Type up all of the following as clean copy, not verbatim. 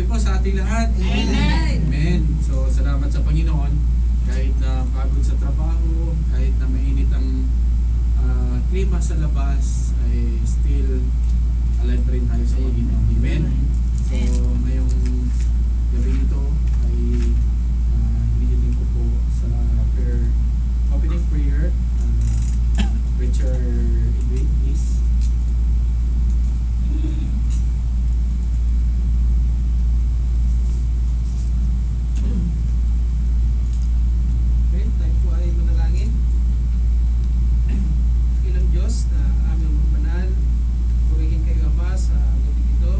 po sa ating lahat. Amen. Amen. So, salamat sa Panginoon. Kahit na pagod sa trabaho, kahit na mainit ang klima sa labas, ay still alive pa rin tayo sa Panginoon. Amen. So, ngayong gabi ito ay hinihiling ko po sa opening prayer. Richard Edwin, please. Okay, tayo po ay manalangin. Ilang Diyos na aming mabanal, purihin kayo Ama sa gabi ito.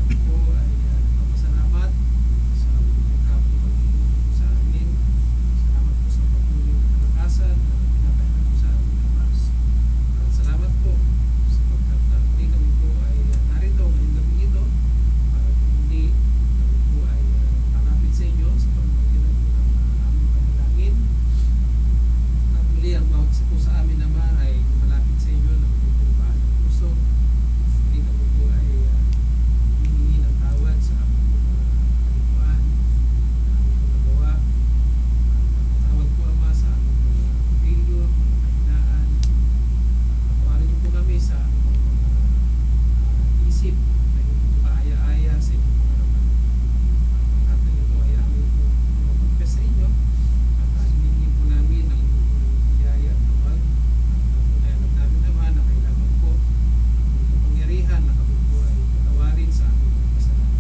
Kami po ay nagpapasalamat sa pagkakapong pag-iingat po sa amin. Salamat po sa patuloy na kalakasan na pinapahinga po sa amin Ama. At salamat po sapagkat muli kami po ay narito ngayong gabi ito para po muli kami po ay malapit sa inyo sa pamamagitan po ng aming panalangin. At muli ang bawat isa po sa amin naman ay malapit sa inyo ng pagpapaan ng puso. Muli kami po ay hihingi ng tawad sa aming po mga kalikuan, na aming po nagawa. At tawad po Ama sa aming mga failure, mga kahinaan. Patawarin niyo po kami sa aming mga isip na hindi po kaaya-aya sa inyong mga harapan. At natin ito ay aming po confess sa inyo. At hiningi po namin ang inyong biyaya at tawag. At tunay namin naman na kailangan po ang kapangyarihan na kami po ay patawarin sa aming mga kasalanan.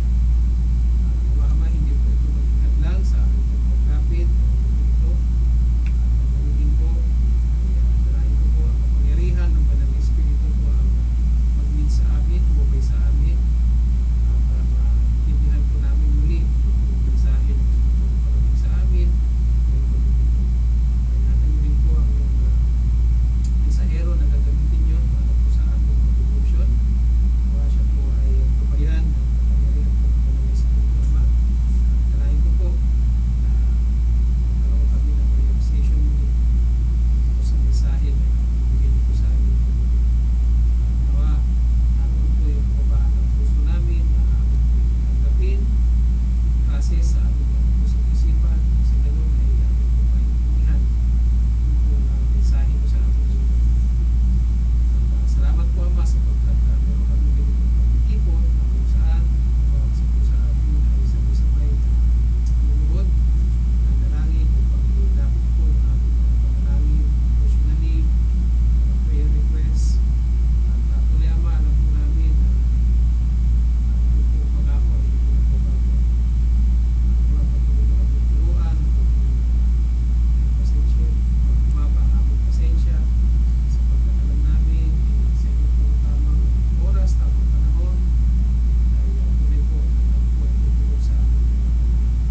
Nawa Ama, hindi po ito mag-ingat lang sa aming pagkakapit ng gabi ito. At ang din po ay dalahin ko po ang kapangyarihan ng Banal na Espiritu po ang mag-lead sa amin, bumabay sa amin. At maintindihan po namin muli yung mensahe ng parating sa amin ngayong gabi ito. Kaya natin rin po ang mensahero na gagamitin nyo para po sa aming devotion. Nawa siya po ay tubayan ng kapangyarihan po ng Banal na Espiritu Ama. At dalahin ko po na magkaroon kami ng realization muli po sa mensahe na ibigay niyo po sa amin. Nawa, naroon po yung kababaan ng puso namin na aming po tanggapin, process sa aming mga puso at isipan. Sa ganun ay aming po maintindihan yung po na mensahe mo sa ating mga. At salamat po Ama sapagkat meron kami ganitong pagtitipon na kung saan bawat isa po sa amin ay sabay-sabay na luluhod na nalangin upang ilapit po ng aming mga panalangin personally, mga prayer requests. At tuloy Ama, alam po namin na hindi po pangako ay hindi na po bago. Nawa patuloy na kami turuan, pasensya, mapa ang aming pasensya sapagkat alam namin sa inyo po tamang oras, tamang panahon ay tuloy po na kami po ay tutulong sa aming mga panalangin.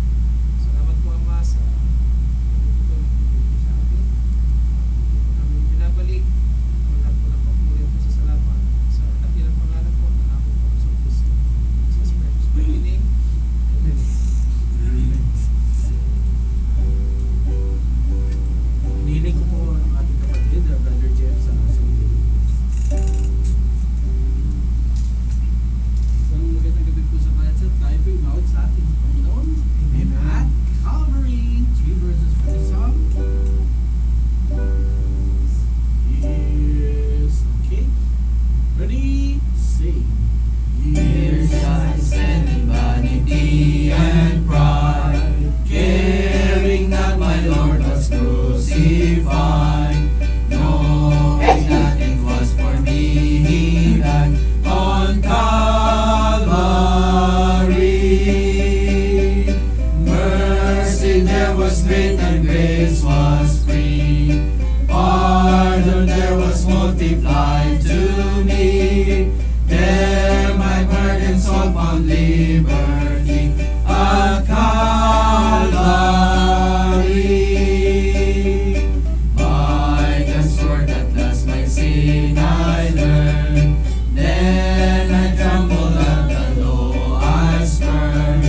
Salamat po Ama sa ito na pinili sa amin. Hindi po namin binabalik ang lahat po ng papuri at pasasalamat sa dakilang pangalan po ng aming Panginoong Kristo. Sa precious mighty name. Amen. Hinihiling ko po ang ating kapatid, Brother Jeff, sa sumunod. Isang magandang gabi po sa bayan sa tayo po imawad sa ating Panginoon. Amen. At Calvary, 3 verses for the song. Yes. Okay. Ready? Sing. Years I spent in vanity and pride, caring that my Lord was crucified, knowing that it was for me He died on Calvary. Mercy there was great and grace was free, pardon there was multiplied to me. There my burdens all found liberty at Calvary. By God's word at last my sin I learned, then I trembled at the low I spurned,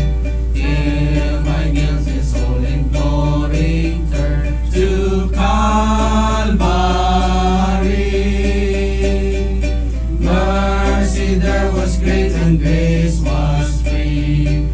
till my guilty soul imploring turned to Calvary. Mercy there was great and grace was free,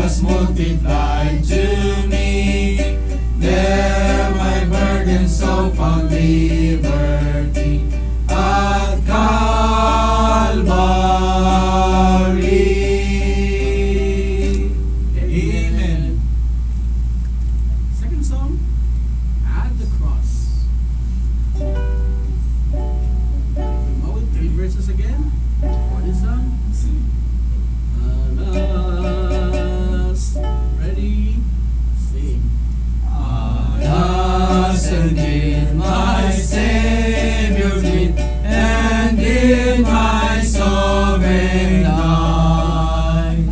was multiplied to me. There my burden so found liberty at Calvary. Amen. Second song, At the Cross. Promote 3 verses again. For this song. Alas, ready, sing. Alas, and did my Savior bleed, and did my sovereign die?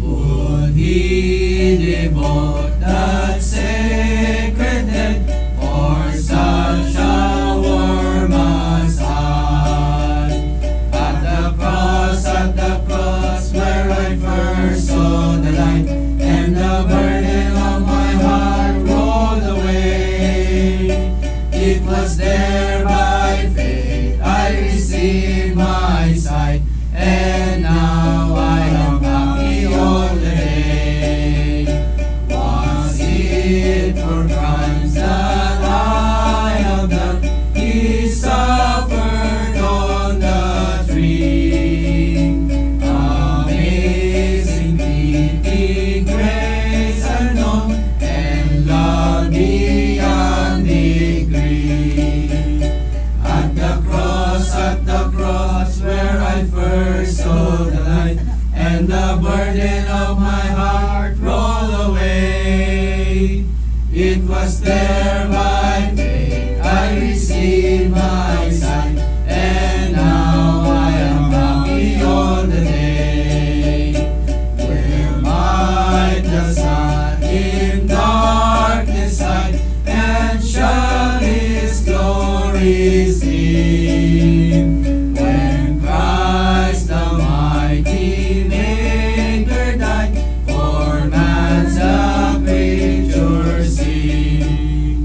Would he devote that sacred death for such a worm as I? At the cross where I first saw the light, and the burden of my heart rolled away. It was there by faith I received my sight, and now I am happy all the day. Was it for crimes that I have done? He suffered on the tree. Amazing pity, grace unknown, and love beyond degree. At the cross where I first saw the light, and the burden of my heart rolled away. It was there by faith I received my sight, and now I am happy all the day. Where might the sun in darkness hide, and shall his glory seen? When Christ the mighty Maker died for man's a creature sin.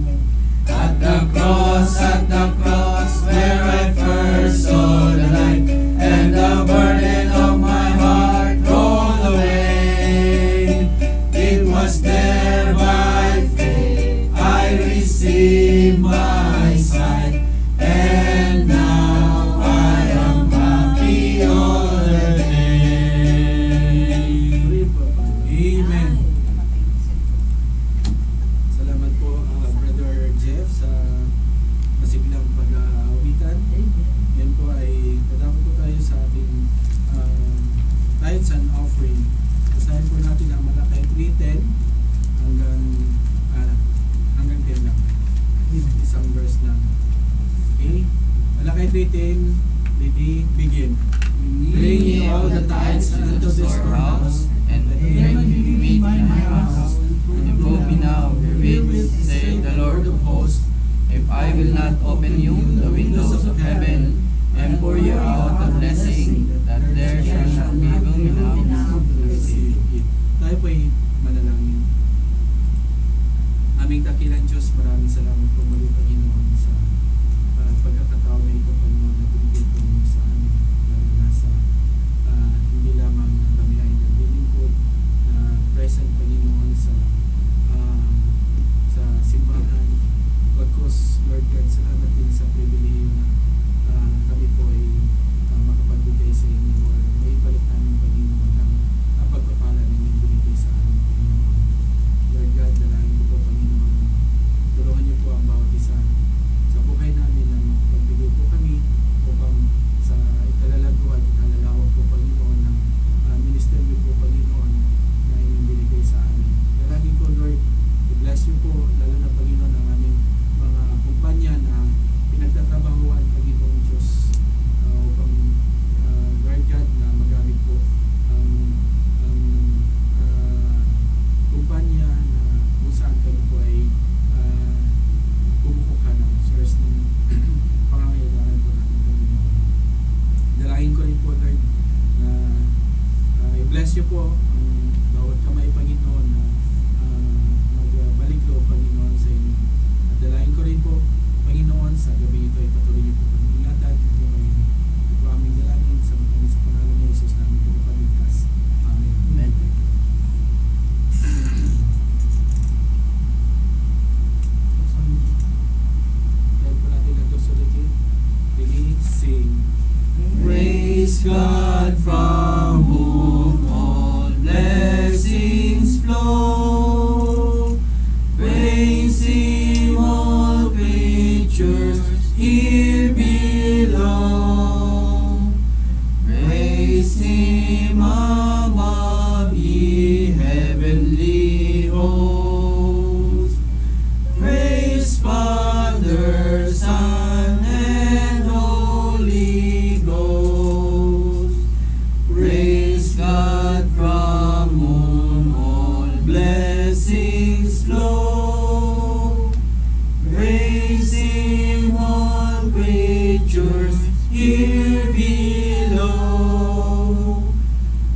here below.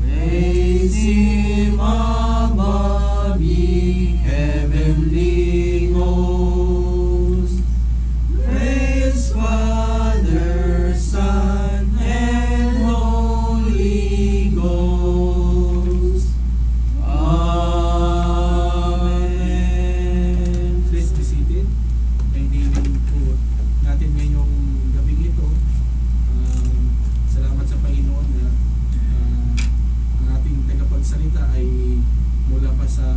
Praise Him above, ye heavenly hosts. Praise Father, Son, and Holy Ghost. Amen. Please be seated. Kainilin po natin ngayong gabing ito. Salamat sa Panginoon na ang ating tagapagsalita ay mula pa sa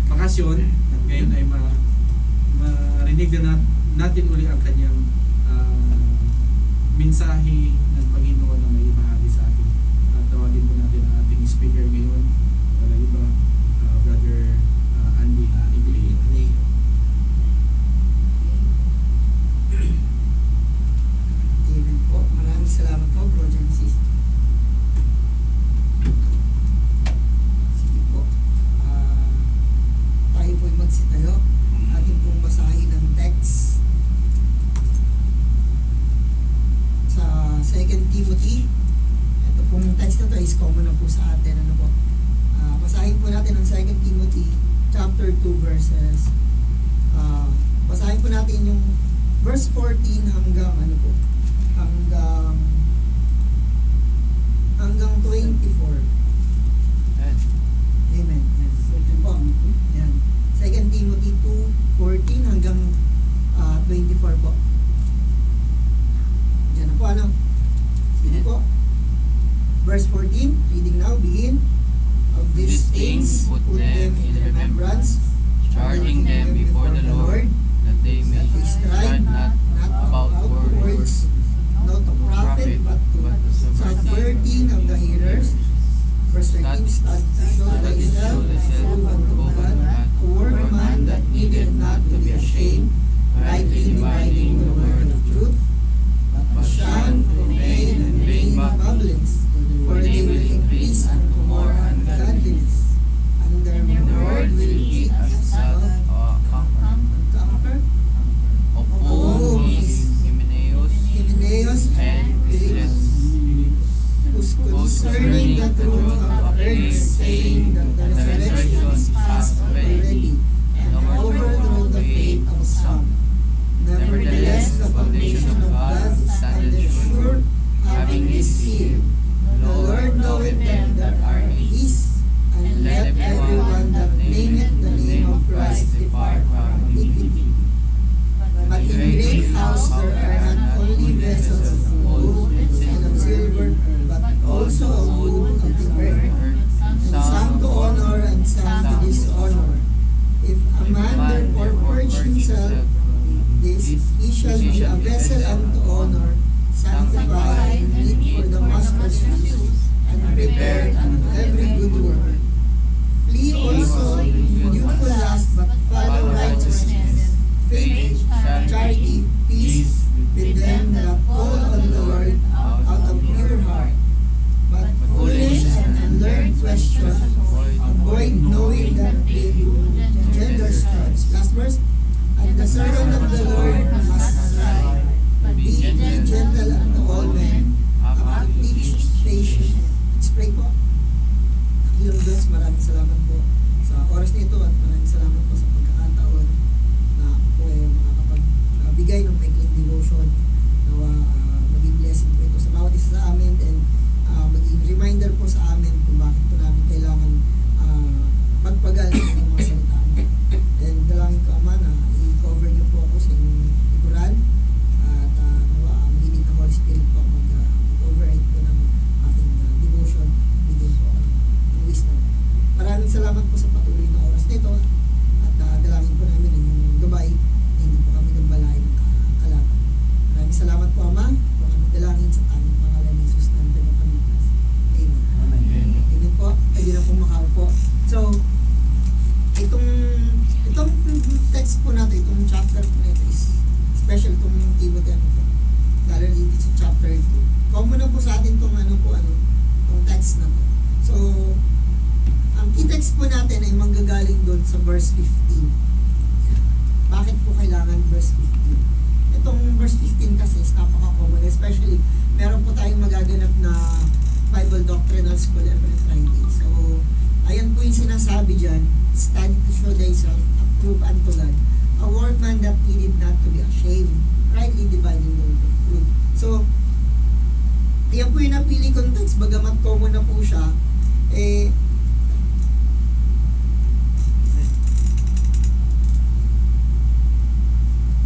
bakasyon at ngayon ay marinig na natin uli ang kanyang mensahe ng Panginoon na may ibahagi sa atin. Tawagin po natin ang ating speaker ngayon. Wala iba, Brother Andy Iglesias. Amen po. Maraming salamat po, Bro Genesis. Sige po. Tayo po'y magsitayo. Ating pong basahin ang text sa 2 Timothy. Ito pong text na to is common na po sa atin. Ano po? Basahin po natin ang 2 Timothy chapter 2 verses. Basahin po natin yung verse 14 hanggang ano po? Hanggang 24. Amen. Yes. Ito po. Yan. 2 Timothy 2:14 hanggang 24 po. Diyan na po ano? Sige po. Verse 14, reading now, begin. Of these things, put them in remembrance, charging them before the Lord, that they may strive not about words, not to profit, but to subverting of the hearers. Verse 13, start to show thyself approved unto God, a workman that needeth not to be ashamed, rightly dividing the word of truth, but shun from vain babblings, for they will increase unto more ungodliness, and their word will eat itself conquer. of whom is Hymenaeus and Philetus, who's concerning the truth of heard, saying that the resurrection is past already, and overthrow the faith of some. Nevertheless, the foundation of God standeth sure, having this seal. The Lord knoweth them that are His, and let everyone that nameth the name of Christ depart from iniquity. But in great house there are not only vessels of gold and of silver, but also of wood of the earth, and some to honor and some to dishonor. If a man therefore purge himself, this he shall be a vessel unto honor, sanctified and meet for the master's use, and prepared unto every good work. Flee also youthful lust, but follow righteousness, faith, charity, peace, with them that call on the Lord out of pure heart. But foolish and unlearned questions avoid, knowing that they do gender strife. Last verse. And the servant of the Lord must strive, be gentle unto all men, up to teach patience. Let's pray po. Ilong Diyos, maraming salamat po sa oras nito at maraming salamat po sa pagkakataon na ako po ay makakapagbigay ng maikling devotion. Nawa maging blessing po ito sa bawat isa sa amin, and maging reminder po sa amin kung bakit po namin kailangan magpagal ng mga salita mo. And dalangin ko, Ama, na i-cover niyo po ako sa inyong likuran, at nawa ang leading ng Holy Spirit po mag-override po ng ating devotion, bigyan po ng wisdom. Maraming salamat po sa patuloy na oras nito, at dalangin po namin ang inyong gabay na hindi po kami gambalain ng kalaban. Maraming salamat po, Ama, po kami dalangin sa tanging pangalan ni Jesus ng Tagapagligtas. Amen. Amen po. Pwede na po makaupo. So, itong text po natin, itong chapter po natin is special itong Timothy ano po. Lalo dito sa chapter 2. Common na po sa atin itong itong text na po. So, ang key text po natin ay manggagaling doon sa verse 15. Bakit po kailangan verse 15? itong verse 15 kasi is napaka-common, especially meron po tayong magaganap na Bible Doctrinal School every Friday. So, ayan po yung sinasabi dyan, study to show thyself approved unto God, a workman that needed not to be ashamed, rightly dividing the word of truth. So, ayan po yung napili kong text, bagamat common na po siya,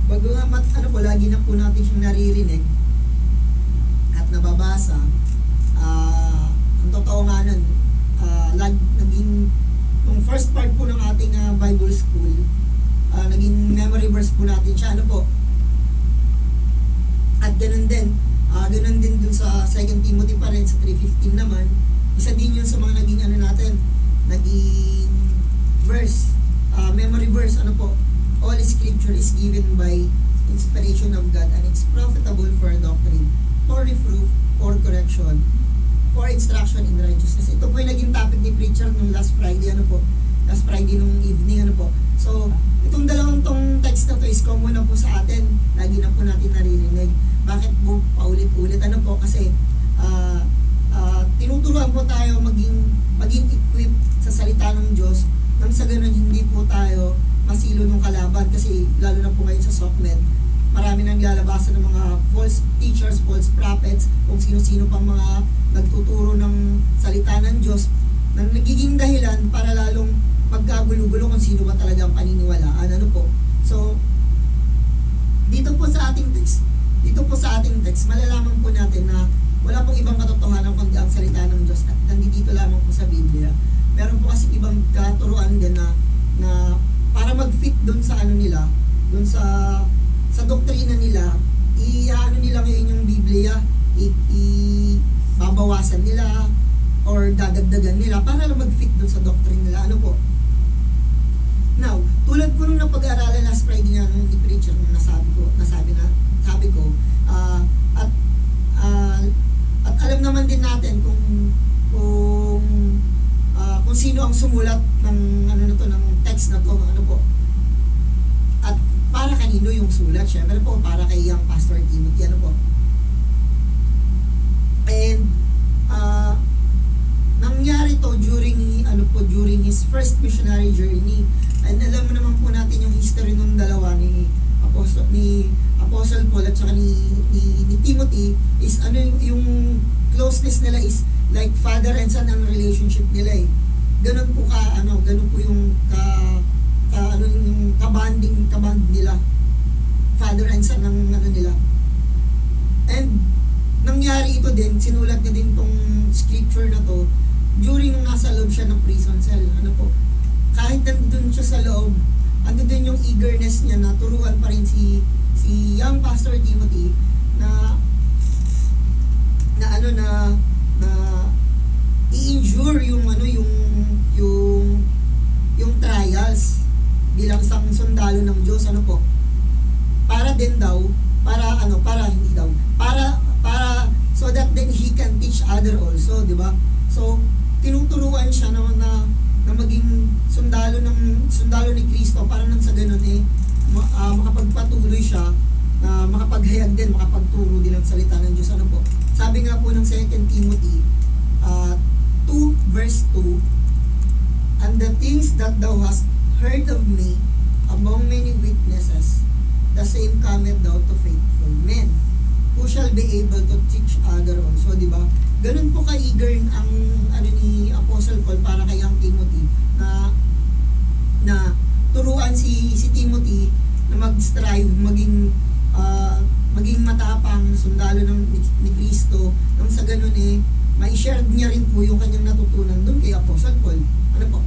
bagamat ano po, lagi na po natin siyang naririnig at nababasa, ang totoo nga nun, naging yung first part po ng ating Bible school, naging memory verse po natin siya, ano po, at ganun din dun sa 2 Timothy pa rin, sa 3:15 naman, isa din yun sa mga naging naging verse, memory verse, ano po, all scripture is given by inspiration of God and it's profitable for doctrine, for reproof, for correction, for instruction in righteousness. Ito po yung naging topic ni preacher nung last Friday nung evening, ano po. So, itong dalawang tong text na to is common na po sa atin. Lagi na po natin naririnig. Bakit po paulit-ulit? Ano po? Kasi tinuturuan po tayo maging equipped sa salita ng Diyos nang sa ganun hindi po tayo masilo ng kalaban, kasi lalo na po ngayon sa SOCMED, marami nang lalabasan ng mga false teachers, false prophets, kung sino-sino pang mga nagtuturo ng salita ng Diyos na nagiging dahilan para lalong magkagulo-gulo kung sino ba talaga ang paniniwalaan. Ano po? So, dito po sa ating text, malalaman po natin na wala pong ibang katotohanan kundi ang salita ng Diyos at nandito lamang po sa Biblia. Meron po kasi ibang katuruan din na para mag-fit doon sa nila, doon sa doktrina nila, i-ano nila ngayon yung Biblia, babawasan nila or dadagdagan nila para lang mag-fit doon sa doctrine nila. Ano po? Now, tulad po nung napag-aaralan last Friday nga nung preacher nung sabi ko, at alam naman din natin kung sino ang sumulat ng ng text na to, ano po. At para kanino yung sulat? Syempre po para kay young Pastor Timothy, ano po. And nangyari to during his first missionary journey. And alam mo naman po natin yung history ng dalawa ni Apostle Paul at saka ni Timothy is yung closeness nila is like father and son ang relationship nila eh. Ganun po yung kabanding nila, father and son ng nila. And nangyari ito din, sinulat niya din tong scripture na to during nung nasa loob siya ng prison cell. Ano po, kahit nandun siya sa loob, andun yung eagerness niya na turuan pa rin si young Pastor Timothy na i-endure yung trials bilang isang sundalo ng Diyos, ano po, para so that then he can teach other also, di ba? So tinuturuan siya na maging sundalo ni Kristo para nang sa ganun makapagpatuloy siya na makapaghayag din, makapagturo din ng salita ng Diyos. Ano po? Sabi nga po ng 2 Timothy 2 verse 2, and the things that thou hast heard of me among many witnesses, the same cometh thou to faithful men, who shall be able to teach other also, di ba? Ganun po ka-eager ang ni Apostle Paul para kay young Timothy na turuan si Timothy na mag-strive, maging matapang sundalo ni Kristo, nang sa ganun mai-share niya rin po yung kanyang natutunan doon kay Apostle Paul. Ano po?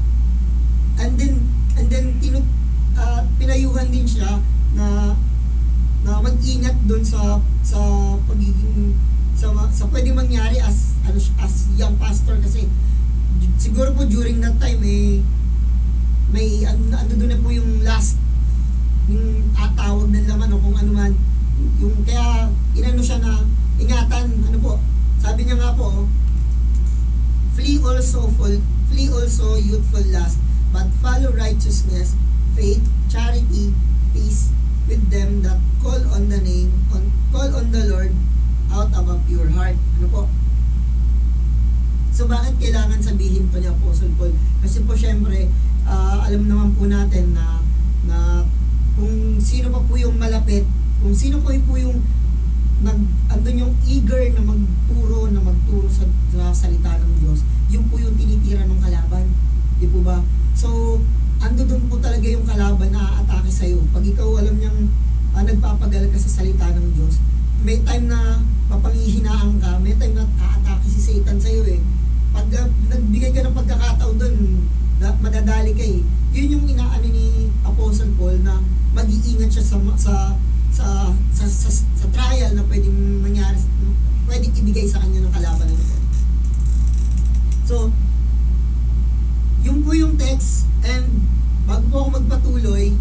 And then pinayuhan din siya na mag-ingat doon sa pagiging sa pwedeng mangyari as young pastor, kasi siguro po during that time may doon na po yung last yung tawag ng laman o kung ano man yung kaya inano siya na ingatan, ano po, sabi niya nga po, flee also youthful lust, but follow righteousness, faith, charity, peace with them that call on the Lord out of a pure heart. Ano po? So bakit kailangan sabihin to ni Apostle Paul? Kasi po syempre, alam naman po natin na kung sino pa po yung malapit, kung sino po yung andun yung eager na magturo sa salita ng Diyos, yun po yung tinitira ng kalaban. Di po ba? So, ando doon po talaga yung kalaban na aatake sa'yo. Pag ikaw alam niyang nagpapagal ka sa salita ng Diyos, may time na mapanghihinaan ka, may time na aatake si Satan sa'yo eh. Pag nagbigay ka ng pagkakataon doon, madadali ka eh. Yun yung inaano ni Apostle Paul na mag-iingat siya sa trial na pwedeng mangyari, pwedeng ibigay sa kanya ng kalaban na ito. So, yun po yung text, and bago po ako magpatuloy,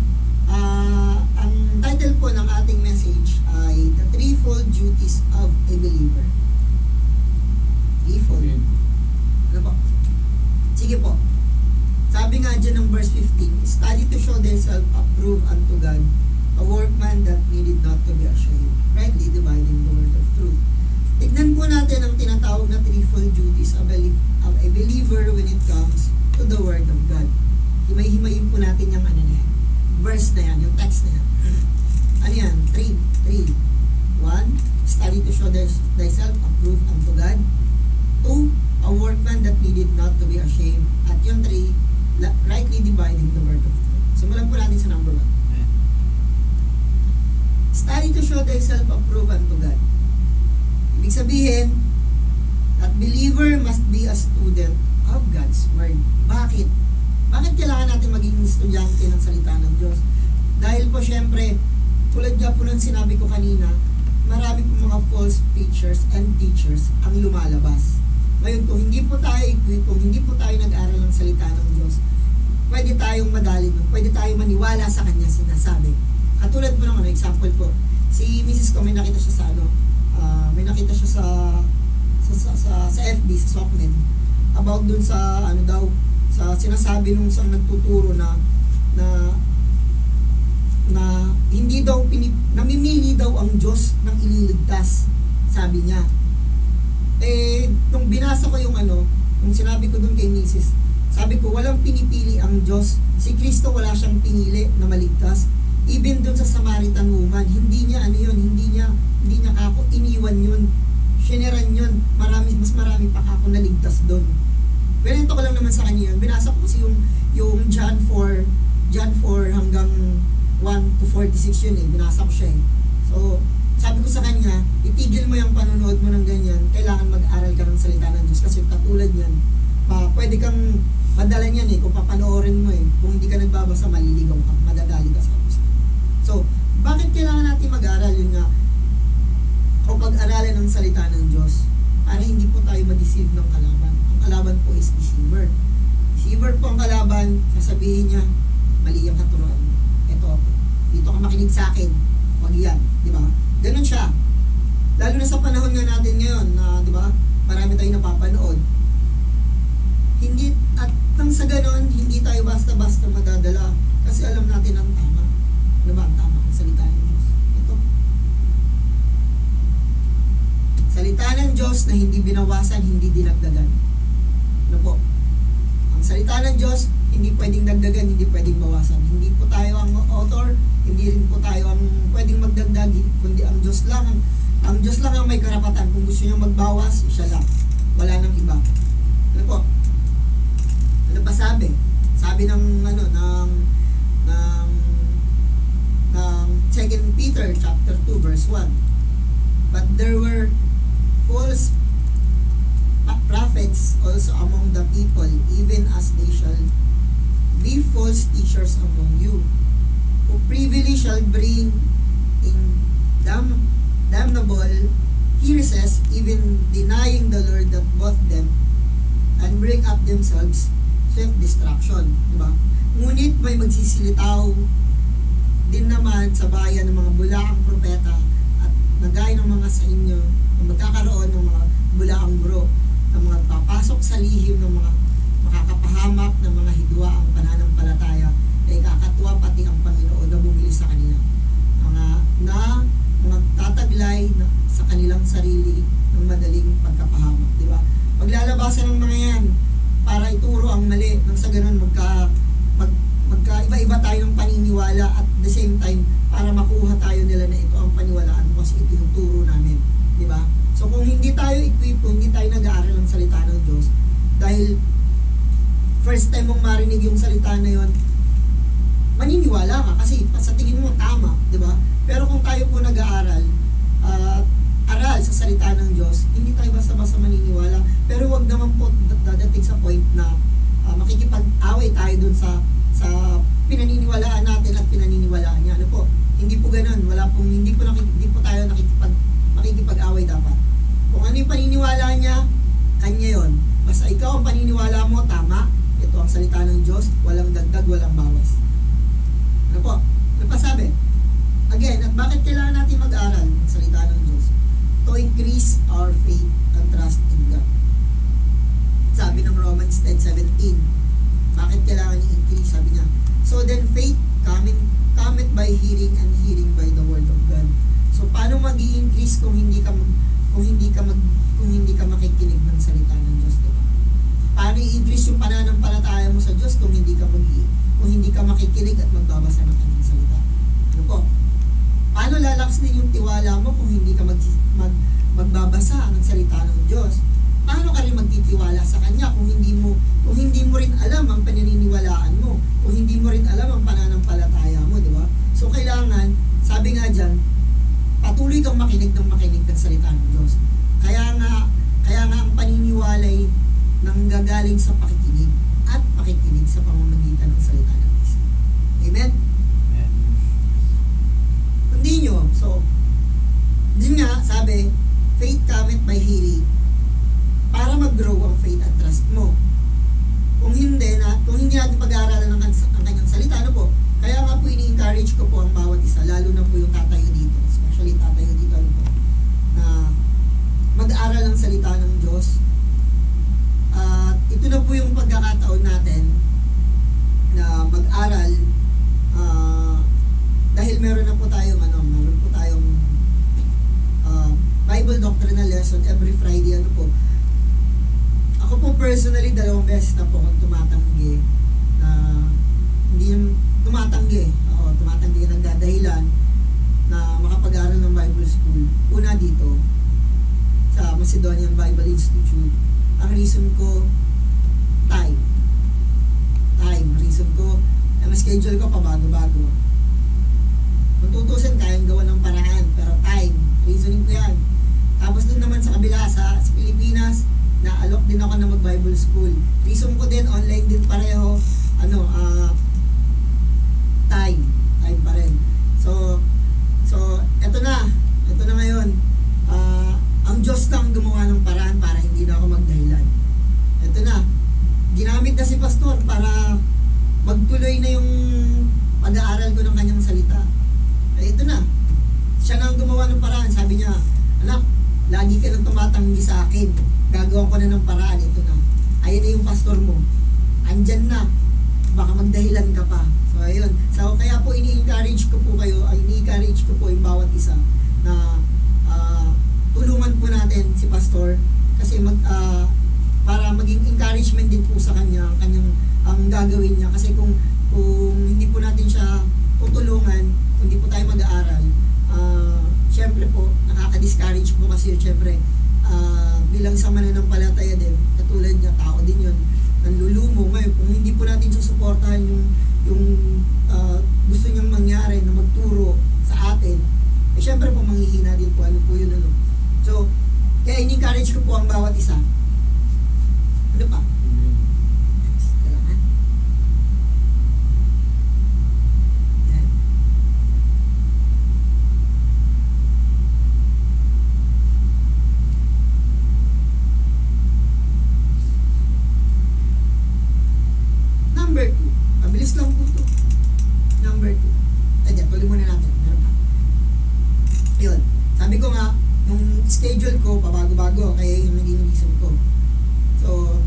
ang title po ng ating message ay The Threefold Duties of a Believer. Threefold. Ano po? Sige po. Sabi nga dyan ng verse 15, study to show thyself approved unto God, a workman that needed not to be ashamed, rightly dividing the word of truth. Tignan po natin ang tinatawag na threefold duties of a believer when it comes to the Word of God. Himay-himayin po natin yung ano na yan, verse na yan, yung text na yan. Ano yan? 3. 1. Study to show thyself approved unto God. 2. A workman that needed not to be ashamed. At yung 3, rightly dividing the word of truth. Simulan po natin sa number 1. Study to show thyself approved unto God. Ibig sabihin, that believer must be a student of God's Word. Bakit? Bakit kailangan natin maging estudyante ng salita ng Diyos? Dahil po syempre, tulad nga po ng sinabi ko kanina, marami po mga false preachers and teachers ang lumalabas. Ngayon, kung hindi po tayo equipped, kung hindi po tayo nag-aral ng salita ng Diyos, pwede tayong madali nun, pwede tayong maniwala sa kanya sinasabi. Katulad po ng example po, si Mrs. ko may nakita siya sa sa FB, sa Sockmed, about dun sa sa sinasabi nung isang nagtuturo na hindi daw namimili daw ang Diyos ng ililigtas, sabi niya. Nung binasa ko yung nung sinabi ko dun kay Mrs., sabi ko walang pinipili ang Diyos, si Kristo wala siyang pinili na maligtas. Even dun sa Samaritan woman, hindi niya hindi niya kako iniwan yun, siniran yun, mas marami pa kako naligtas doon. Pero ito ko lang naman sa kanya yun. Binasa ko kasi yung John 4 hanggang 1 to 46 yun eh. Binasa ko siya eh. So, sabi ko sa kanya, itigil mo yung panonood mo ng ganyan. Kailangan mag-aral ka ng salita ng Diyos. Kasi katulad yan, pwede kang madala niyan eh. Kung papanoorin mo eh. Kung hindi ka nagbabasa, maliligaw ka. Madadali ka sa Diyos. So, bakit kailangan natin mag-aral? Yun nga, o pag-aralan ng salita ng Diyos para hindi po tayo ma-deceive ng kalaban. Ang kalaban po is deceiver. Deceiver po ang kalaban, sasabihin niya, mali yung katuruan mo. Ito ako. Dito ka makinig sa akin. Wag yan. Di ba? Ganun siya. Lalo na sa panahon nga natin ngayon na, di ba, marami tayong napapanood. Hindi, at nang sa ganon, hindi tayo basta-basta madadala kasi alam natin ang tama. Ano ba ang tama? Ang salita ng Diyos. Ito. Salita ng Diyos na hindi binawasan, hindi dinagdagan. Ano po? Ang salita ng Diyos, hindi pwedeng dagdagan, hindi pwedeng bawasan. Hindi po tayo ang author, hindi rin po tayo ang pwedeng magdagdag, kundi ang Diyos lang. Ang Diyos lang ang may karapatan. Kung gusto niyo magbawas, siya lang. Wala nang iba. Ano po? Ano ba sabi? Sabi ng 2 Peter chapter 2 verse 1. But there were false prophets also among the people, even as they shall be false teachers among you, who privily shall bring in damnable heresies, even denying the Lord that bought them, and bring up themselves self-destruction. Diba? Ngunit may magsisilitaw din naman sa bayan ng mga bulaang propeta at nagaya ng mga sa inyo na magkakaroon ng mga bulaang guro na mga papasok sa lihim ng mga makakapahamak ng mga hidwa ang pananampalataya ay kakatuwa pati ang Panginoon na bumili sa kanila. kanilang sarili ng madaling pagkapahamak, di ba? Maglalabasan ng mga yan para ituro ang mali nang sa ganun magkaiba-iba tayo ng paniniwala at the same time para makuha tayo nila na ito ang paniwalaan mo kasi ito yung turo namin, di ba? So kung hindi tayo equipped, kung hindi tayo nag-aaral ng salita ng Diyos, dahil first time mong marinig yung salita na yon, maniniwala ka kasi sa tingin mo tama, di ba? Pero kung tayo po nag-aaral, aral sa salita ng Diyos, hindi tayo basta-basta maniniwala. Pero wag naman po dadating sa point na makikipag-away tayo dun sa pinaniniwalaan natin at pinaniniwalaan niya. Ano po? Hindi po ganoon. Hindi po tayo makikipag-away dapat. Kung ano yung paniniwala niya, kanya yon. Basta ikaw ang paniniwala mo, tama. Ito ang salita ng Diyos, walang dagdag, walang bawas. Ano po? Ano pa sabi? Again, at bakit kailangan natin mag-aral ng salita ng Diyos? To increase our faith and trust in God. Sabi ng Romans 10:17. Bakit kailangan i-increase? Sabi niya, so then faith cometh by hearing and hearing by the word of God. So paano mag-i-increase kung hindi ka makikinig ng salita ng Diyos, diba? Paano i-increase yung pananampalataya mo sa Diyos kung hindi ka makikinig at magbabasa ng kanyang salita? Ano po? Paano lalakas din yung tiwala mo kung hindi ka magbabasa ng salita ng Diyos? Paano ka rin magtitiwala sa Kanya kung hindi mo rin alam ang paniniwalaan mo, kung hindi mo rin alam ang pananampalataya mo, di ba? So kailangan, sabi nga dyan, patuloy kang makinig ng salita ng Diyos. Kaya nga ang paniniwalay nanggagaling sa pakikinig at pakikinig sa pamamagitan ng salita ng Kristo. Amen? Hindi nyo. So, din nga, sabi, faith cometh by hearing. Para mag-grow ang faith at trust mo. Kung hindi natin pag-aaralan ang kanyang salita, ano po? Kaya nga po ini-encourage ko po ang bawat isa, lalo na po yung tatayo dito, especially tatayo dito, ano po, na mag-aral ng salita ng Diyos. At ito na po yung pagkakataon natin na mag-aral dahil meron po tayong Bible doctrinal lesson every Friday, ano po. Ako po personally, 2 beses na po akong tumatanggi na hindi yung tumatanggi. Ako, tumatanggi nagdadahilan na makapag-aral ng Bible school. Una dito, sa Macedonian Bible Institute. Ang reason ko, time. Reason ko, ang schedule ko pabago-bago. Kung tutusin, kayang gawa ng paraan, pero time, reasoning ko yan. Tapos dun naman sa kabila, sa Pilipinas, na-alok din ako na mag-Bible school. Reason ko din, online din pareho, time pa rin. So, eto na ngayon, ang Diyos lang gumawa ng paraan para hindi na ako magdahilan. Eto na, ginamit na si Pastor para magtuloy na yung pag-aaral ko ng kanyang salita. Ito na, siya na ang gumawa ng paraan. Sabi niya, anak, lagi ka nang tumatanggi sa akin, gagawa ko na ng paraan. Ito na, ayun na yung pastor mo, andyan na, baka magdahilan ka pa. So ayun, so kaya po ini-encourage ko po yung bawat isa na tulungan po natin si pastor kasi para maging encouragement din po sa kanya ang gagawin niya, kasi kung hindi po natin siya tutulungan, kung hindi po tayo mag-aaral, syempre po nakaka-discourage po kasi syempre bilang sa mananampalataya din, katulad niya, tao din yun, nanlulumo. Ngayon kung hindi po natin susuportahan yung gusto niyang mangyari na magturo sa atin, syempre po manghihina din po, ano po yun, ano. So kaya in-encourage ko po ang bawat isa. Ano pa? Kailangan. Yan. Number 2. Mabilis lang po ito. Number 2. Tuloy muna natin. Meron pa. Yun. Sabi ko nga, yung schedule ko, pabago-bago, kaya yung naging reason ko. So,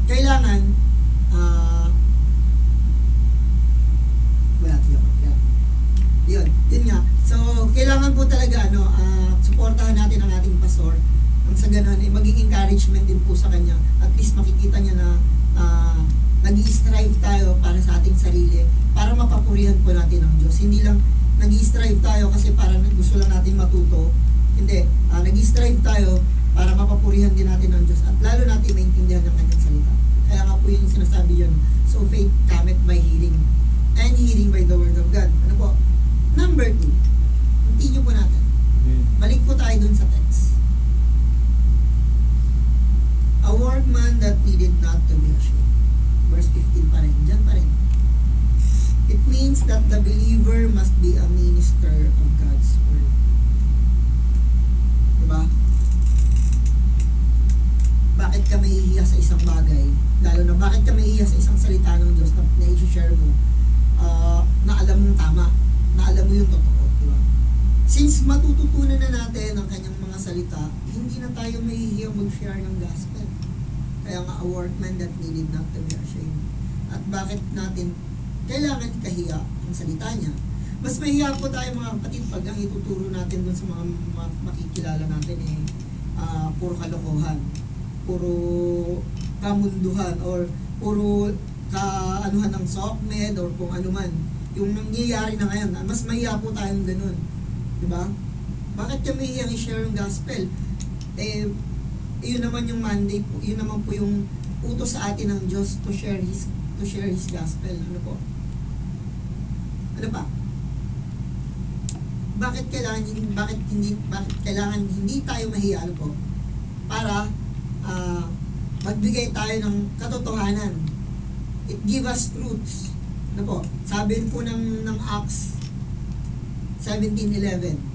kailangan, yun nga, gano'n, maging encouragement din po sa kanya. At least makikita niya na nag-i-strive tayo para sa ating sarili, para mapapurihan po natin ang Diyos. Hindi lang nag-i-strive tayo kasi para gusto lang natin matuto. Hindi, nag-i-strive tayo para mapapurihan din natin ang Diyos at lalo natin maintindihan ang kanyang salita. Kaya nga po yung sinasabi yun, so faith cometh by hearing, and hearing by the word of God. Ano po? Number 2, continue po natin. Balik po tayo dun sa text. A workman that needed not to be ashamed. Verse 15 pa rin, dyan pa rin. It means that the believer must be a minister of God's word. Diba? Bakit ka mahihiya sa isang bagay? Lalo na bakit ka mahihiya sa isang salita ng Diyos na i-share mo na alam mong tama, na alam mo yung totoo, diba? Since matututunan na natin ang kanyang mga salita, hindi na tayo mahihiya mag-share ng gospel. Kaya nga, a workman that needed not to be ashamed. At bakit natin kailangan ikahiya ang salita niya? Mas mahiya po tayo mga kapatid pag ang ituturo natin dun sa mga makikilala natin puro kalokohan, puro kamunduhan, or puro kaanuhan ng SOCMED or kung ano man. Yung nangyayari na ngayon, mas mahiya po tayong ganun. Diba? Bakit kami hiyang i-share yung gospel? Yun naman yung mandate po, yun naman po yung utos sa atin ng Diyos to share His gospel. Ano po? Ano pa? Bakit kailangan hindi tayo mahiya, ano po? Para magbigay tayo ng katotohanan. It give us truths. Ano po? Sabi po ng Acts 17:11.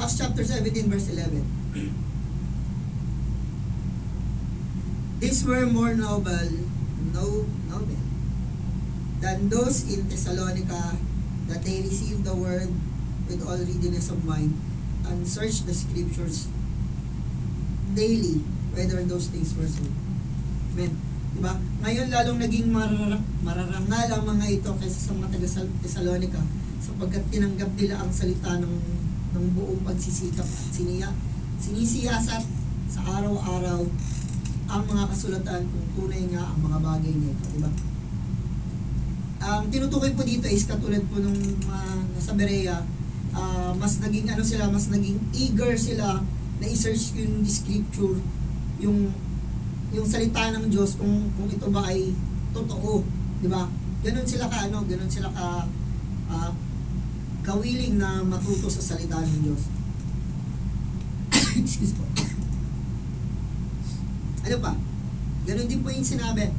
Acts chapter 17 verse 11. These were more noble than those in Thessalonica, that they received the word with all readiness of mind and searched the scriptures daily whether those things were so. Amen. Diba? Ngayon lalong naging mararangal ang mga ito kaysa sa mga taga Thessalonica, sapagkat tinanggap nila ang salita ng buong pagsisikap at sinisiyasat sa araw-araw ang mga kasulatan kung tunay nga ang mga bagay nito, diba? Ang tinutukoy po dito is katulad po nung nasa Berea, mas naging mas naging eager sila na i-search yung scripture, yung salita ng Diyos kung ito ba ay totoo, di ba? Ganun sila kawiling na matuto sa salita ng Diyos. Excuse po. Ano pa? Ganun din po yung sinabi.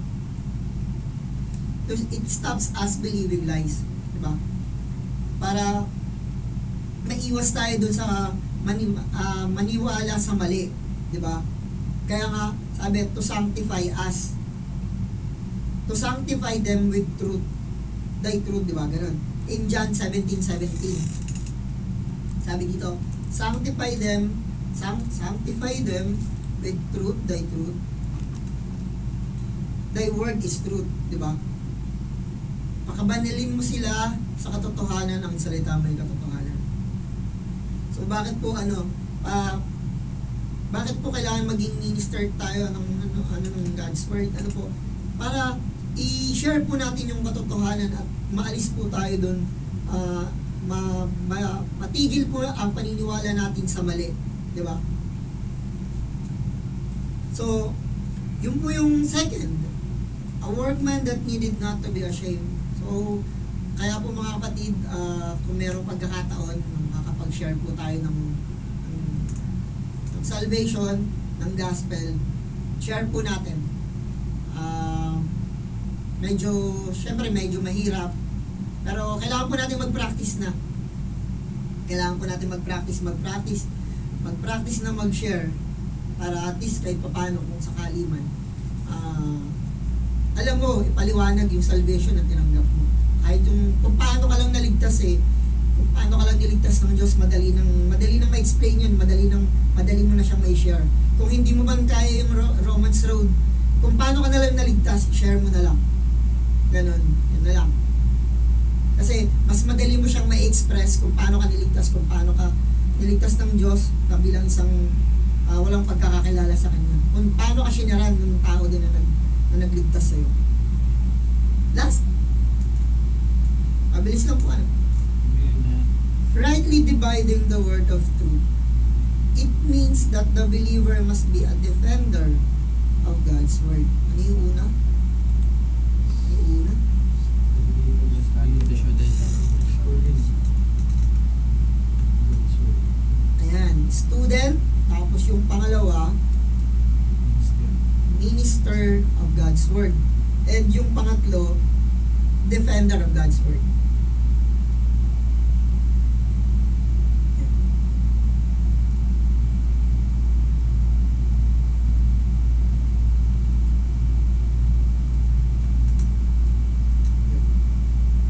It stops us believing lies, di ba? Para maiwas tayo dun sa maniwala sa mali, di ba? Kaya nga sabi, to sanctify us, to sanctify them with truth, thy truth, di ba? Ganun. In John 17:17, sabi dito, sanctify them with truth, thy truth, thy word is truth, di ba? Pakabanilin mo sila sa katotohanan, ang salita may katotohanan. So bakit po bakit po kailangan maging minister tayo ng God's word? Ano po? Para i-share po natin yung katotohanan at maalis po tayo doon, matigil po ang paniniwala natin sa mali, di ba? So yun po yung second, a workman that needed not to be ashamed. So kaya po mga kapatid, kung mayroong pagkakataon, makakapag-share po tayo ng salvation, ng gospel, share po natin. Syempre medyo mahirap, pero kailangan po natin mag-practice na. Kailangan po natin mag-practice na mag-share, para at least kahit paano kung sakali man, alam mo, ipaliwanag yung salvation na tinanggap mo. Kahit yung kung paano ka lang naligtas kung paano ka lang niligtas ng Diyos, madali nang ma-explain yun, madali mo na siyang ma-share. Kung hindi mo man kaya yung Romans Road, kung paano ka na lang naligtas, share mo na lang. Ganon, yun na lang. Kasi mas madali mo siyang ma-express kung paano ka niligtas, kung paano ka niligtas ng Diyos na bilang isang walang pagkakakilala sa Kanya. Kung paano ka sinaran ng tao din na nagligtas sa'yo. Last. Mabilis lang po ano. Rightly dividing the word of truth. It means that the believer must be a defender of God's word. Ano yung una? Ano yung una? Ayan, student. Tapos yung pangalawa, minister of God's word. And yung pangatlo, defender of God's word.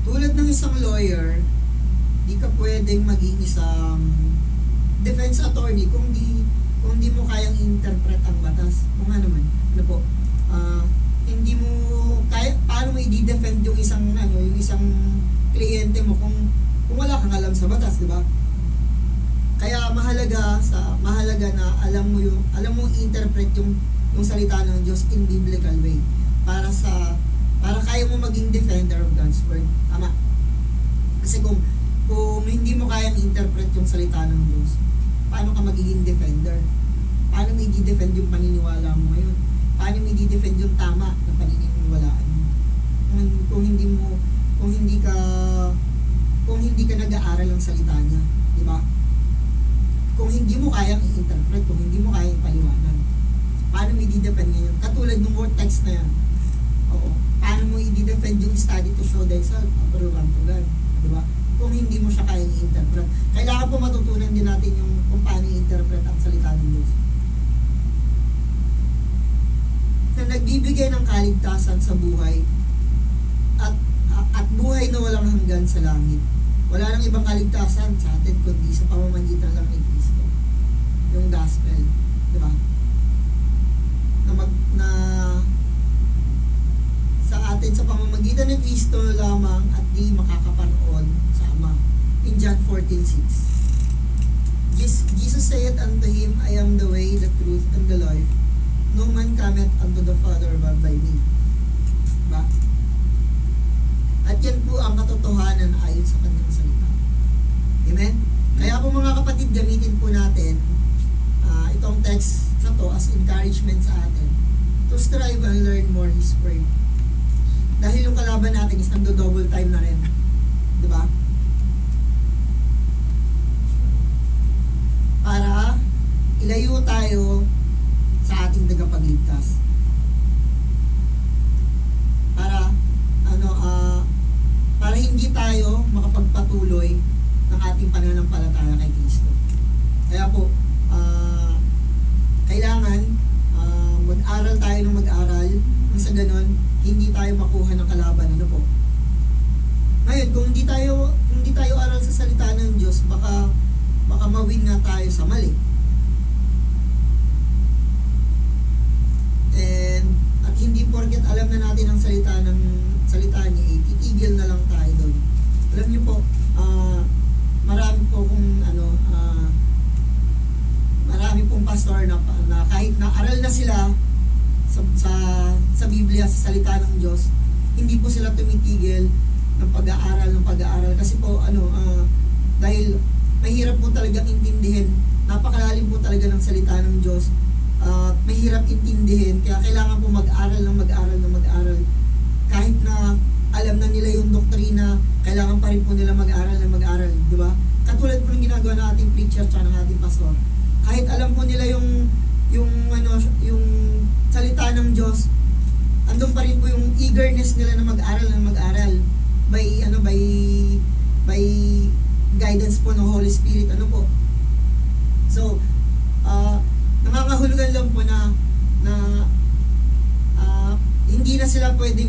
Tulad ng isang lawyer, di ka pwedeng maging isang defense attorney kung di mo kayang interpret ang batas. Kung ano man, ano po, hindi mo kaya, paano mo i-defend yung isang kliyente mo kung wala kang alam sa batas, di ba? Kaya mahalaga na alam mo interpret yung salita ng Diyos in biblical way para kaya mo maging defender of God's word. Tama. Kasi kung hindi mo kayang interpret yung salita ng Diyos, paano ka magiging defender? Paano mo i-defend yung paniniwala mo ngayon? Paano mo i-defend yung tama na paniniwalaan mo? Kung hindi ka nag-aaral ng salita niya, di ba? Kung hindi mo kayang i-interpret, kung hindi mo kayang ipaliwanag, paano mo i-defend ngayon? Katulad ng word text na yan. Oo. Paano mo i-defend yung study to show thyself? Approve unto God. Di ba? Kung hindi mo siya kayang i-interpret. Kailangan po matutunan din natin yung kung paano i-interpret ang salita ng Diyos. Na nagbibigay ng kaligtasan sa buhay at buhay na walang hanggan sa langit. Wala nang ibang kaligtasan sa atin kundi sa pamamagitan lang ni Kristo. Yung gospel. Di ba? Na sa atin sa pamamagitan ng Kristo lamang at di makakapanood sa Ama. In John 14:6. Jesus said unto him, I am the way, the truth, and the life. No man cometh unto the Father but by me. Diba? At yan po ang katotohanan ayon sa kanyang salita. Amen? Kaya po mga kapatid, gamitin po natin itong text na to as encouragement sa atin to strive and learn more His Word. Dahil yung kalaban natin is nagdo-double time na rin. Diba? Para ilayo tayo sa ating tagapagligtas. Para hindi tayo makapagpatuloy ng ating pananampalataya kay Kristo. Kaya po, kailangan mag-aral tayo ng mag-aral nang sa ganon, hindi tayo makuha ng kalaban. Ano po? Ngayon, kung hindi tayo aral sa salita ng Diyos, baka mawin nga tayo sa mali. At hindi porket alam na natin ang salita niya, titigil na lang tayo doon. Alam niyo po, marami pong pastor na kahit na aral na sila sa Biblia, sa salita ng Diyos, hindi po sila tumitigil ng pag-aaral kasi po dahil mahirap po talagang intindihin, napakalalim po talaga ng salita ng Diyos. Mahirap intindihin, kaya kailangan po mag-aral. Kahit na alam na nila yung doktrina, kailangan pa rin po nila mag-aral, di ba? Katulad po ng ginagawa ng ating preacher at ng ating pastor. Kahit alam po nila yung salita ng Diyos, andun pa rin po yung eagerness nila na mag-aral by guidance po ng Holy Spirit. So, nangangahulugan lang po na hindi na sila pwedeng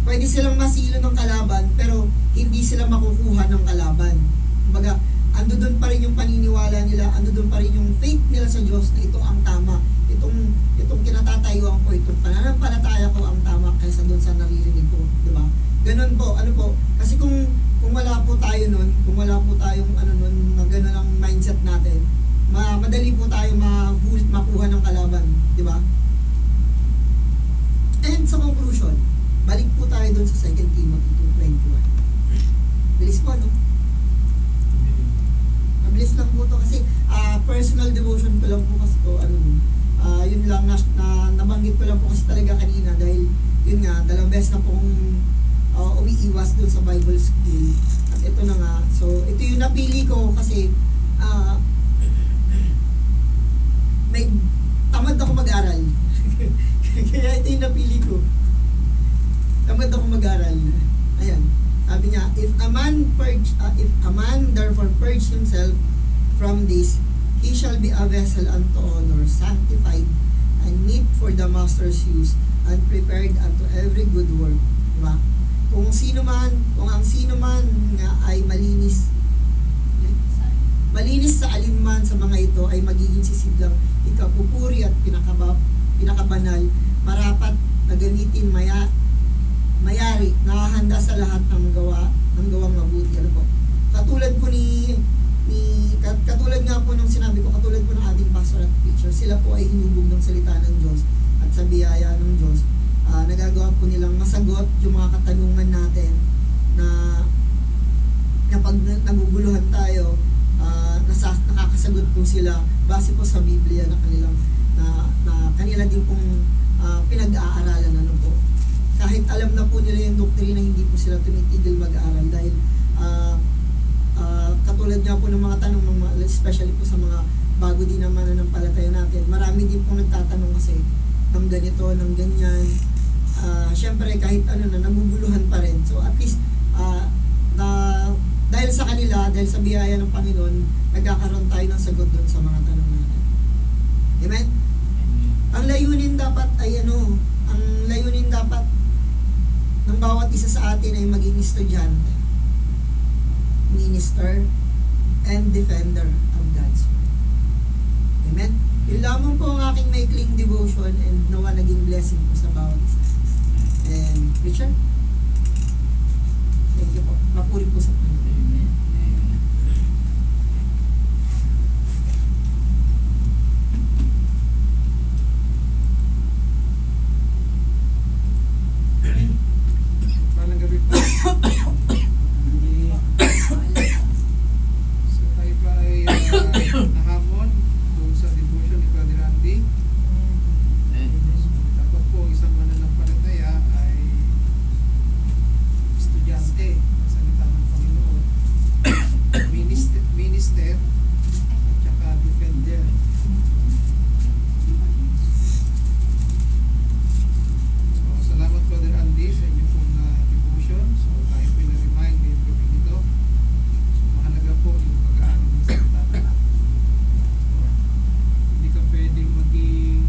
pwede silang masilo ng kalaban pero hindi sila makukuha ng kalaban. Kumbaga, ando doon pa rin yung paniniwala nila, ando doon pa rin yung faith nila sa Diyos na ito ang tama. Itong kinatatayuan ko, itong pananampalataya ko ang tama kaysa doon sa naririnig ko, di ba? Ganun po, ano po, kasi kung wala po tayo nun, kung wala po tayong ano nun, na ganun ang mindset natin, madali po tayo makuha ng kalaban, di ba? And sa conclusion, balik po tayo dun sa 2 Timothy 2:21. Bilis po, no? Mabilis lang po to kasi personal devotion ko lang po kasi to, yun lang nabanggit ko lang po kasi talaga kanina dahil yun nga, 2 beses na pong umiiwas dun sa Bible school at ito na nga, so ito yung napili ko kasi may tamad ako mag-aral kaya ito yung napili ko, tamad ako mag-aral. Ayan, sabi niya, if a man therefore purge himself from this, he shall be a vessel unto honor, sanctified and meet for the master's use, and prepared unto every good work. Diba? Kung ang sino man nga ay malinis sa alinman sa mga ito ay magiging sisidlang ikapupuri at pinakabanal, marapat na gamitin mayari, nakahanda sa lahat ng gawang mabuti. Ano po? Katulad nga po nung sinabi ko, katulad po ng ating pastor at preacher, sila po ay hinubog ng salita ng Diyos at sa biyaya ng Diyos. Nagagawa po nilang masagot yung mga katanungan natin na pag naguguluhan tayo, nakakasagot po sila base po sa Biblia na kanila din pong pinag-aaralan. Ano po, kahit alam na po nila yung doktrina, hindi po sila tumitigil mag-aaral dahil katulad nga po ng mga tanong especially po sa mga bago din naman ng palataya natin, marami din po nagtatanong kasi ng ganito, ng ganyan. Syempre kahit naguguluhan pa rin, so at least dahil sa kanila, dahil sa biyaya ng Panginoon, nagkakaroon tayo ng sagot doon sa mga tanong natin. Amen? Ang layunin dapat ng bawat isa sa atin ay maging estudyante, minister, and defender of God's word. Amen? Yun lamang po ang aking maikling devotion and nawa naging blessing po sa bawat isa. And Richard, thank you po. Mapuri po sa Panginoon. Malang gabi po. So tayo pa ay nahamon doon sa devotion ni Brother Randy. Dapat po isang mananampalataya ay estudyante ng salita ng Panginoon, minister at saka defender. So salamat Brother Andy sa inyo pong devotion. So tayo po na-remind ngayong gabi nito. So mahalaga po yung pag-aaral ng salita ng Panginoon. Hindi ka pwedeng maging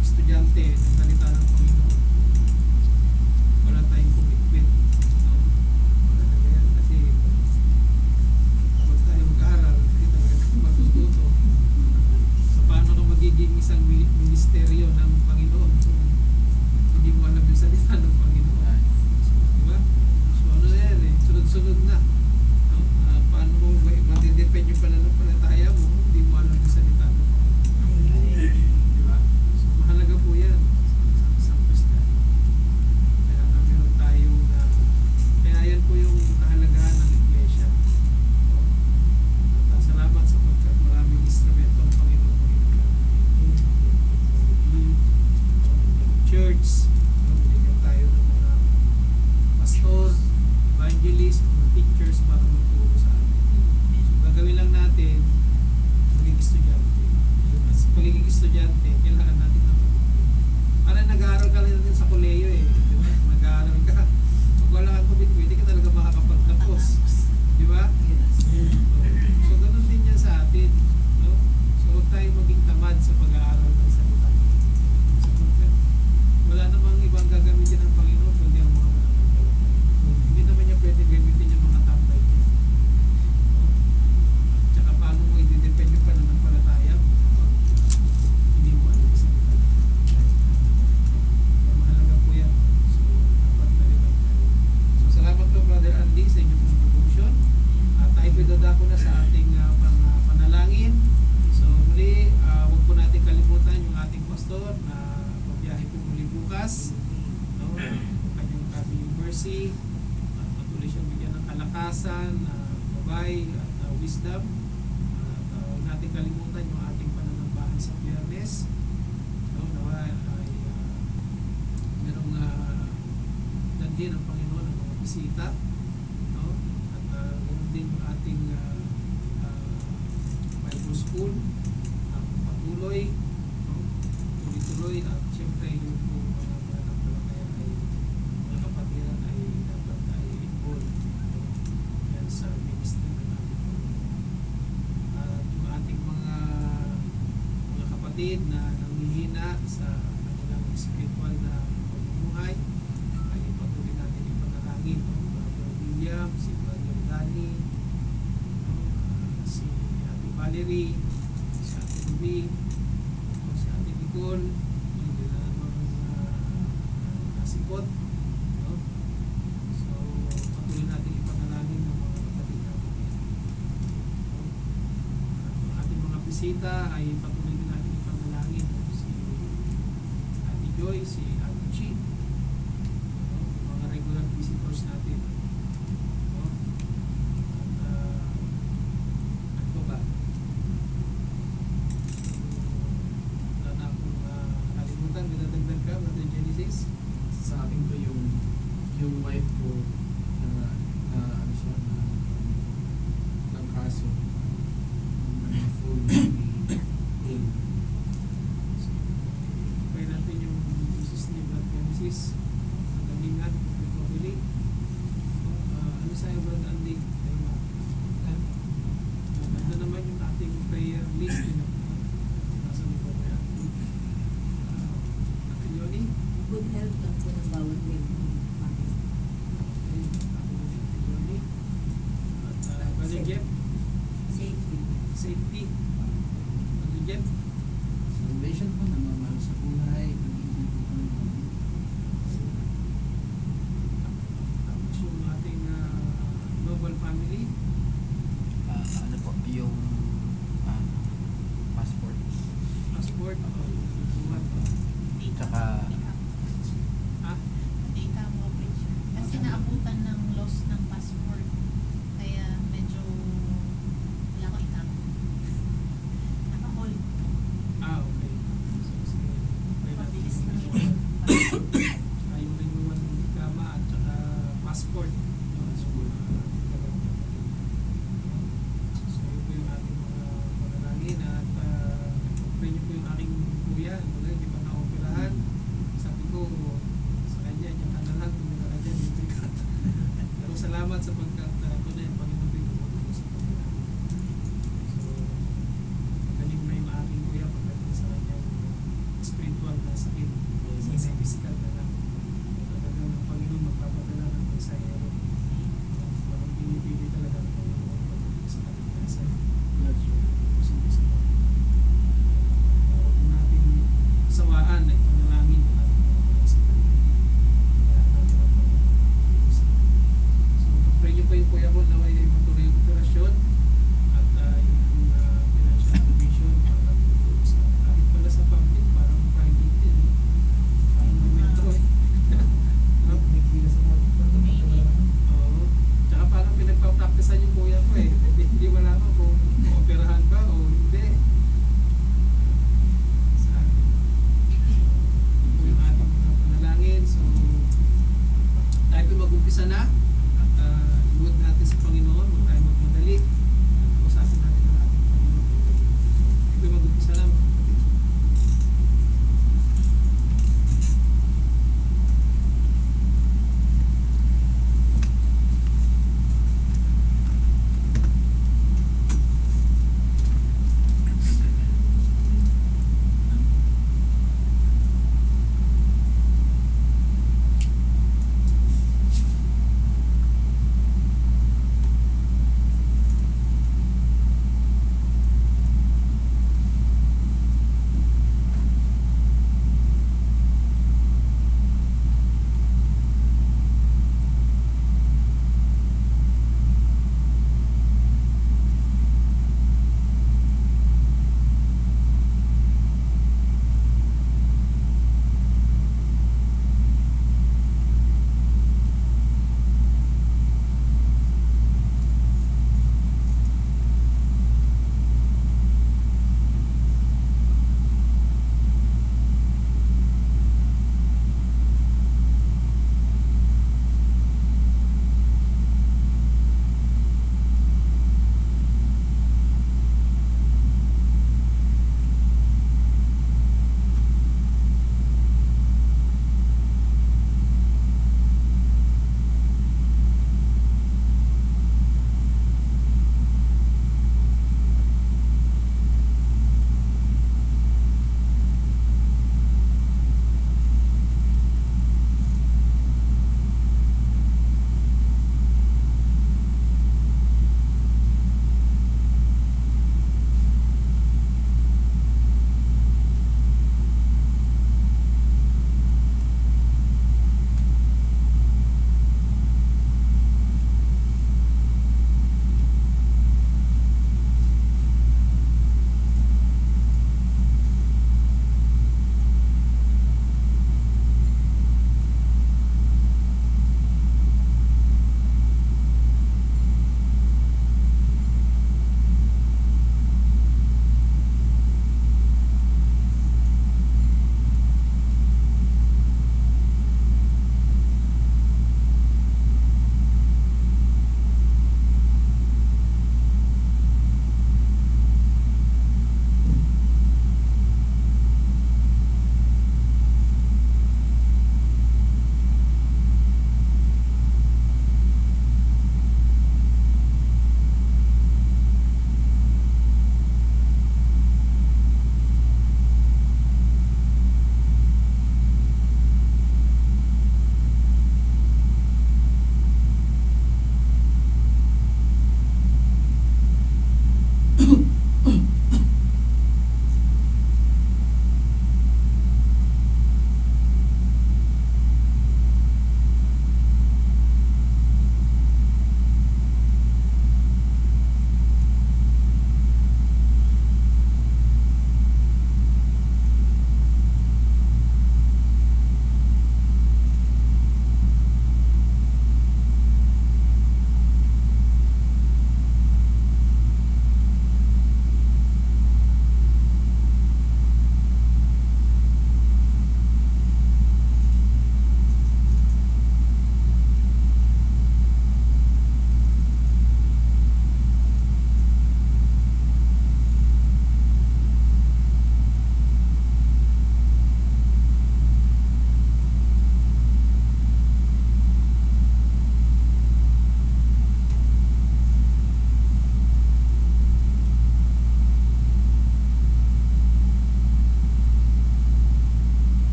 estudyante ng salita ng Panginoon. Wala tayong commitment. No? Mahalaga yan kasi kapag tayo mag-aaral, hindi talaga matututo. So paano ka magiging isang ministeryo ng Panginoon kung hindi mo alam yung salita ng Panginoon? Diba? So ano na yan eh, sunod-sunod na. No? Paano mo matidepend yung pananampalataya mo, hindi mo alam yung salita ng Panginoon. Diba? So mahalaga po yan sa Kristiyan. Kaya nga meron tayong kaya yan po yung kahalagahan ng Iglesia. No? At salamat sa pagkat maraming instrumento ang Panginoon mo church, binigyan tayo ng mga pastor, evangelist, mga teachers para magturo sa atin. So gagawin lang natin maging estudyante. Sa pagiging estudyante, kailangan natin na mag-commitment. Parang nag-aaral ka lang natin sa koleyo eh. Di ba? Nag-aaral ka. Pag wala kang commitment, hindi ka talaga makakapagtapos. Di ba? So ganun din yan sa atin. No? So huwag tayo maging tamad sa pag-aaral ng salita. Wala namang ibang gagamitin ng Panginoon kundi ang mga mananampalataya. Hindi naman niya pwede gamitin yung mga tambay niya. No? kalakasan, gabay at wisdom. At huwag natin kalimutan yung ating pananambahan sa Biyernes. No, nawa ay merong danhin ng Panginoon ng mga bisita. No? At ganoon din yung ating Bible School. Patuloy, no? Tuloy-tuloy, at siyempre yung mga mananampalataya ay mga kapatiran ay dapat ay involved, no? Yan sa ministry ng ating Panginoon. At yung ating mga kapatid na nanghihina sa kanilang spiritual na pamumuhay ay patuloy natin ipanalangin, no? Brother William, si Brother Danny, no? Si Ate Valerie, si Ate Ruby, si Ate Nicole, hindi na naman nasikot, no? So patuloy natin ipanalangin ng mga kapatid natin yan, no? At ang ating mga bisita ay patuloy din natin ipanalangin, no? Si Ate Joy, si Ate Chi, no? Yung mga regular visitors natin, no? At ano pa ba? Wala na akong nakalimutan. May dadagdag ka, Brother Genesis? Sa akin ko yung wife ko na ano siya na nagkaso ng full ill. Pray natin yung Jesus ni Brother Genesis. Ang galingan, yung family. Ano sa'yo, Brother Andy? Ano naman yung ating prayer list? Nasa ni Brother Andy. Ate Yoni? Good health lang po ng bawat member ng family. Okay, Ate Yoni. At Brother Jeff? Safety. Safety. Brother Jeff? Salvation po, namamahal sa buhay, pag-ibig po ng Panginoon. Tapos yung ating global family. Ano po, yung passport. Passport. Buwan. Tsaka Ha? Data mo operation. Kasi naabutan ng loss ng passport. Kaya medyo wala ko itang. Naka-hold. Okay. So, sige. Pray natin Pabilis yung na renewal. yung Tsaka yung renewal ng ikama at tsaka passport. No? So, so yun po yung ating mga panalangin. At pray niyo po yung aking kuya. Hindi pa na-operahan. Sabi ko sa kanya, yung ka na lang, tumira ka dyan, hindi ka. Pero salamat sapagkat ito na yung Panginoon ko yung tumutulong sa kanila. So, magaling na yung aking kuya pagdating sa kanyang spiritual na sakit. Sa physical na lang. Talagang ang Panginoon magpapadala ng mensahero. Walang pinipili talaga ng Panginoon pagdating sa kaligtasan. Huwag natin sawaan na ipanalangin ang ating mga kaligtasan. Kaya natin ang Panginoon. So, pray niyo po yung kuya ko na ay matuloy yung operasyon at yung financial provision para tutulong sa kahit pala sa public, parang private din. Parang may metro eh. No? Oo. Tsaka parang pinagpa-practicean yung kuya ko eh. Hindi malaman kung operahan ba o hindi. Sa ito yung ating mga panalangin. So, tayo po mag-umpisa na at ibuod natin sa Panginoon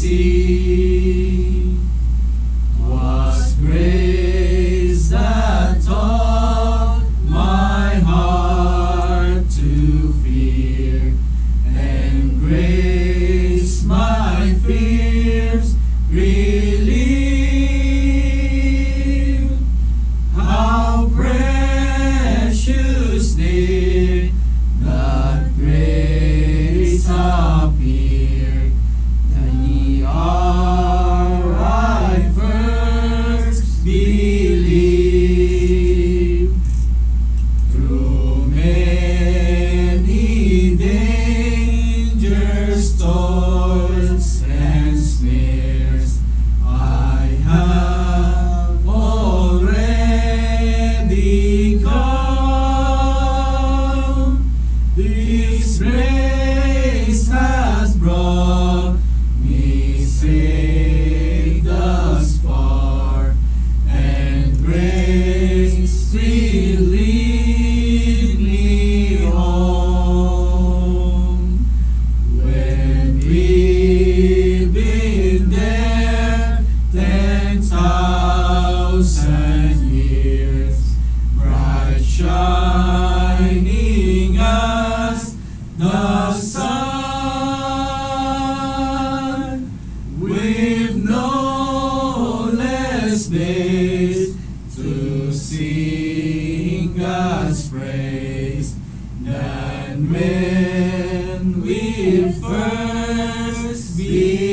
see. 'Twas grace that taught my heart to fear, and grace my fears relieved. How precious did that grace appear, the hour I first believed. Through many dangers, toils, and snares, I have already come. This grace has brought me safe thus far, and grace will lead me home. When we've been there 10,000 years, bright shining as the sun, with no less days to sing God's praise than when we first began.